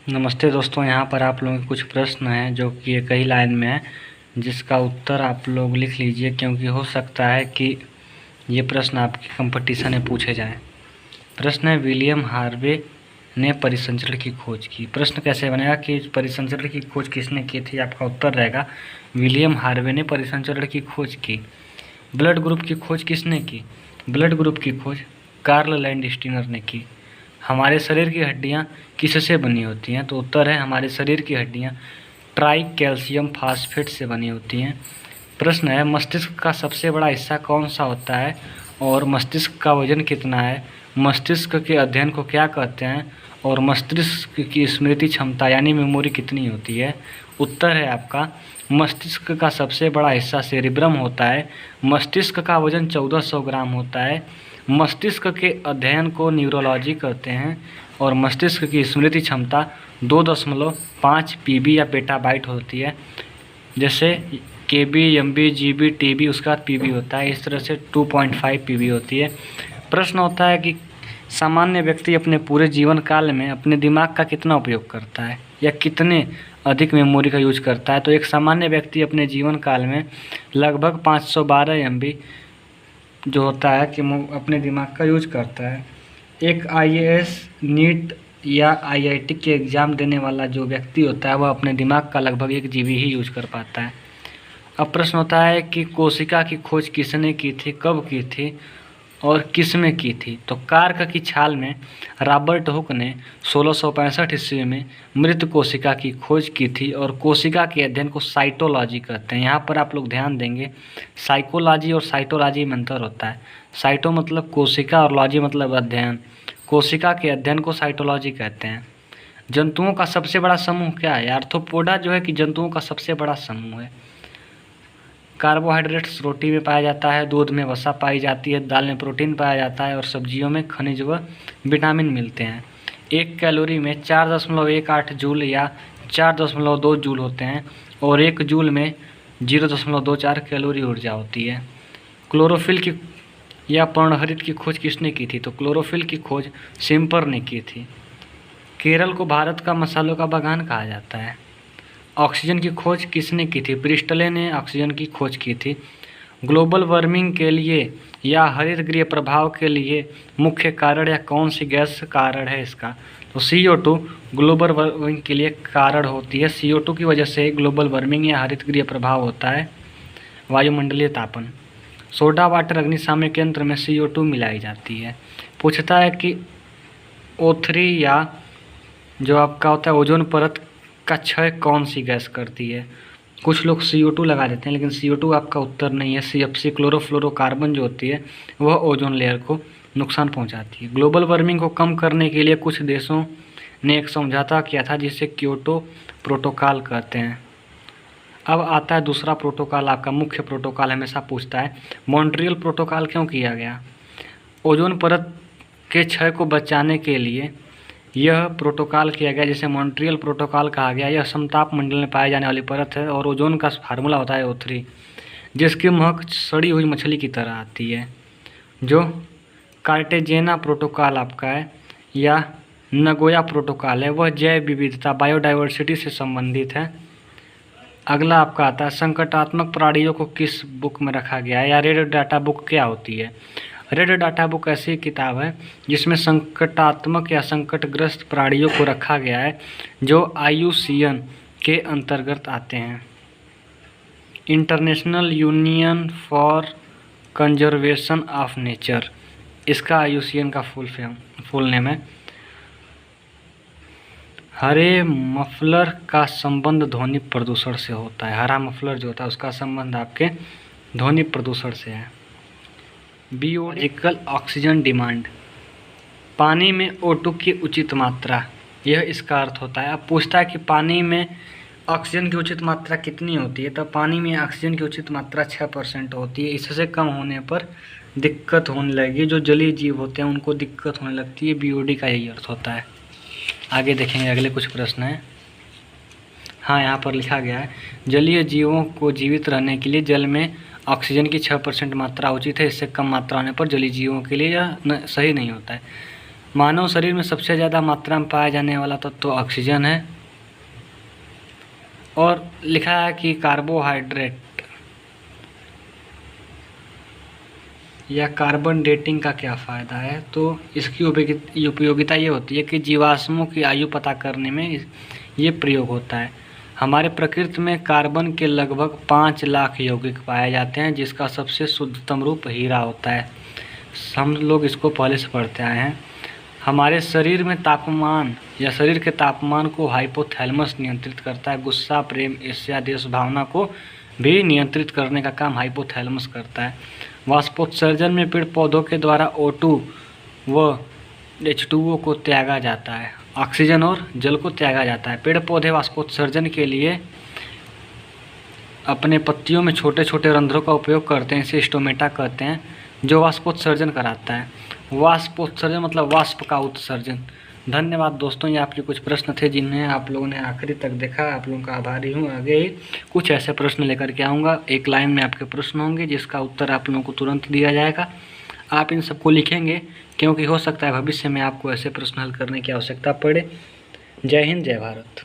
नमस्ते दोस्तों, यहाँ पर आप लोगों के कुछ प्रश्न हैं जो कि एक ही लाइन में है, जिसका उत्तर आप लोग लिख लीजिए, क्योंकि हो सकता है कि ये प्रश्न आपके कंपटीशन में पूछे जाएं। प्रश्न है, विलियम हार्वे ने परिसंचरण की खोज की। प्रश्न कैसे बनेगा कि परिसंचरण की खोज किसने की थी? आपका उत्तर रहेगा विलियम हार्वे ने परिसंचरण की खोज की। ब्लड ग्रुप की खोज किसने की? ब्लड ग्रुप की खोज कार्ल लैंडस्टीनर ने की। हमारे शरीर की हड्डियाँ किससे बनी होती हैं? तो उत्तर है हमारे शरीर की हड्डियाँ ट्राई कैल्शियम फास्फेट से बनी होती हैं। प्रश्न है, मस्तिष्क का सबसे बड़ा हिस्सा कौन सा होता है और मस्तिष्क का वजन कितना है? मस्तिष्क के अध्ययन को क्या कहते हैं और मस्तिष्क की स्मृति क्षमता यानी मेमोरी कितनी होती है? उत्तर है आपका मस्तिष्क का सबसे बड़ा हिस्सा सेरिब्रम होता है। मस्तिष्क का वजन 1400 ग्राम होता है। मस्तिष्क के अध्ययन को न्यूरोलॉजी कहते हैं और मस्तिष्क की स्मृति क्षमता 2.5 पीबी या पेटाबाइट होती है। जैसे केबी, एमबी, जीबी, टीबी, उसका पीबी होता है। इस तरह से 2.5 पीबी होती है। प्रश्न होता है कि सामान्य व्यक्ति अपने पूरे जीवन काल में अपने दिमाग का कितना उपयोग करता है या कितने अधिक मेमोरी का यूज करता है? तो एक सामान्य व्यक्ति अपने जीवन काल में लगभग 512 एमबी जो होता है कि अपने दिमाग का यूज करता है। एक आईएएस, नीट या आईआईटी के एग्ज़ाम देने वाला जो व्यक्ति होता है वह अपने दिमाग का लगभग 1 जीबी ही यूज कर पाता है। अब प्रश्न होता है कि कोशिका की खोज किसने की थी, कब की थी और किस में की थी? तो कार्क की छाल में रॉबर्ट हुक ने 1665 ईस्वी में मृत कोशिका की खोज की थी और कोशिका के अध्ययन को साइटोलॉजी कहते हैं। यहाँ पर आप लोग ध्यान देंगे, साइकोलॉजी और साइटोलॉजी में अंतर होता है। साइटो मतलब कोशिका और लॉजी मतलब अध्ययन। कोशिका के अध्ययन को साइटोलॉजी कहते हैं। जंतुओं का सबसे बड़ा समूह क्या है? आर्थ्रोपोडा जो है कि जंतुओं का सबसे बड़ा समूह है। कार्बोहाइड्रेट्स रोटी में पाया जाता है, दूध में वसा पाई जाती है, दाल में प्रोटीन पाया जाता है और सब्जियों में खनिज व विटामिन मिलते हैं। एक कैलोरी में 4.18 जूल या 4.2 जूल होते हैं और एक जूल में 0.24 कैलोरी ऊर्जा होती है। क्लोरोफिल की या पर्णहरित की खोज किसने की थी? तो क्लोरोफिल की खोज सिम्पर ने की थी। केरल को भारत का मसालों का बागान कहा जाता है। ऑक्सीजन की खोज किसने की थी? प्रिस्टले ने ऑक्सीजन की खोज की थी। ग्लोबल वार्मिंग के लिए या हरितगृह प्रभाव के लिए मुख्य कारण या कौन सी गैस कारण है इसका? तो CO2 ग्लोबल वार्मिंग के लिए कारण होती है। CO2 की वजह से ग्लोबल वार्मिंग या हरितगृह प्रभाव होता है, वायुमंडलीय तापन। सोडा वाटर अग्निशामक यंत्र में CO2 मिलाई जाती है। पूछता है कि O3 या जो आपका होता है ओजोन परत का क्षय कौन सी गैस करती है? कुछ लोग CO2 लगा देते हैं, लेकिन CO2 आपका उत्तर नहीं है। CFC क्लोरोफ्लोरोकार्बन जो होती है वह ओजोन लेयर को नुकसान पहुंचाती है। ग्लोबल वार्मिंग को कम करने के लिए कुछ देशों ने एक समझौता किया था जिसे क्योटो प्रोटोकॉल कहते हैं। अब आता है दूसरा प्रोटोकॉल, आपका मुख्य प्रोटोकॉल हमेशा पूछता है मॉन्ट्रियल प्रोटोकॉल क्यों किया गया? ओजोन परत के क्षय को बचाने के लिए यह प्रोटोकॉल किया गया, जिसे मॉन्ट्रियल प्रोटोकॉल कहा गया। यह समताप मंडल में पाई जाने वाली परत है और ओजोन का फार्मूला होता है O3, जिसकी महक सड़ी हुई मछली की तरह आती है। जो कार्टेजेना प्रोटोकॉल आपका है या नगोया प्रोटोकॉल है वह जैव विविधता बायोडाइवर्सिटी से संबंधित है। अगला आपका आता है संकटात्मक प्राणियों को किस बुक में रखा गया है या रेड डाटा बुक क्या होती है? रेड डाटा बुक ऐसी किताब है जिसमें संकटात्मक या संकटग्रस्त प्राणियों को रखा गया है जो IUCN के अंतर्गत आते हैं। International union for conservation of nature, इसका IUCN का फुल नेम है। हरे मफलर का संबंध ध्वनि प्रदूषण से होता है। हरा मफलर जो होता है उसका संबंध आपके ध्वनि प्रदूषण से है। बायोलॉजिकल ऑक्सीजन डिमांड, पानी में O2 की उचित मात्रा, यह इसका अर्थ होता है। अब पूछता है कि पानी में ऑक्सीजन की उचित मात्रा कितनी होती है? तो पानी में ऑक्सीजन की उचित मात्रा 6% होती है। इससे कम होने पर दिक्कत होने लगेगी। जो जलीय जीव होते हैं उनको दिक्कत होने लगती है। BOD का यही अर्थ होता है। आगे देखेंगे, अगले कुछ प्रश्न हैं। हाँ, यहाँ पर लिखा गया है जलीय जीवों को जीवित रहने के लिए जल में ऑक्सीजन की 6% मात्रा उचित है। इससे कम मात्रा होने पर जलीय जीवों के लिए यह सही नहीं होता है। मानव शरीर में सबसे ज़्यादा मात्रा में पाया जाने वाला तत्व तो ऑक्सीजन है। और लिखा है कि कार्बोहाइड्रेट या कार्बन डेटिंग का क्या फ़ायदा है। तो इसकी उपयोगिता ये होती है कि जीवाश्मों की आयु पता करने में ये प्रयोग होता है। हमारे प्रकृति में कार्बन के लगभग 5 लाख यौगिक पाए जाते हैं, जिसका सबसे शुद्धतम रूप हीरा होता है। हम लोग इसको पहले से पढ़ते आए हैं। हमारे शरीर में तापमान या शरीर के तापमान को हाइपोथैलेमस नियंत्रित करता है। गुस्सा, प्रेम, ईर्ष्या, देश भावना को भी नियंत्रित करने का काम हाइपोथैलेमस करता है। वाष्पोत्सर्जन में पेड़ पौधों के द्वारा O2 व H2O को त्यागा जाता है। ऑक्सीजन और जल को त्यागा जाता है। पेड़ पौधे वाष्पोत्सर्जन के लिए अपने पत्तियों में छोटे छोटे रंध्रों का उपयोग करते हैं, इसे स्टोमेटा कहते हैं, जो वाष्पोत्सर्जन कराता है। वाष्पोत्सर्जन मतलब वाष्प का उत्सर्जन। धन्यवाद दोस्तों, ये आपके कुछ प्रश्न थे जिन्हें आप लोगों ने आखिरी तक देखा। आप लोगों का आभारी हूँ। आगे ही कुछ ऐसे प्रश्न लेकर के आऊँगा। एक लाइन में आपके प्रश्न होंगे जिसका उत्तर आप लोगों को तुरंत दिया जाएगा। आप इन सबको लिखेंगे क्योंकि हो सकता है भविष्य में आपको ऐसे प्रश्न हल करने की आवश्यकता पड़े। जय हिंद, जय भारत।